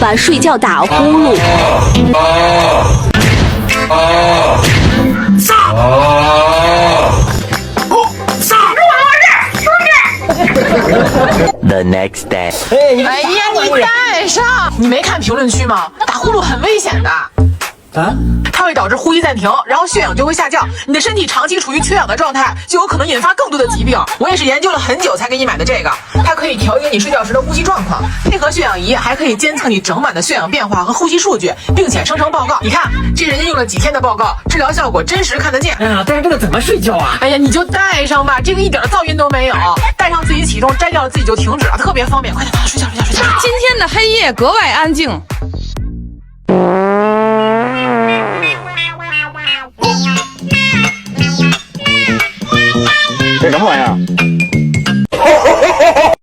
把睡觉打呼噜。The next day。哎呀，你带上！你没看评论区吗？打呼噜很危险的。它会导致呼吸暂停，然后血氧就会下降，你的身体长期处于缺氧的状态，就有可能引发更多的疾病。我也是研究了很久才给你买的这个，它可以调节你睡觉时的呼吸状况，配合血氧仪还可以监测你整晚的血氧变化和呼吸数据，并且生成报告。你看，这人家用了几天的报告，治疗效果真实看得见。但是这个怎么睡觉啊？哎呀，你就带上吧，这个一点噪音都没有，带上自己启动，摘掉了自己就停止了，特别方便。快点，睡觉。今天的黑夜格外安静。这什么玩意儿？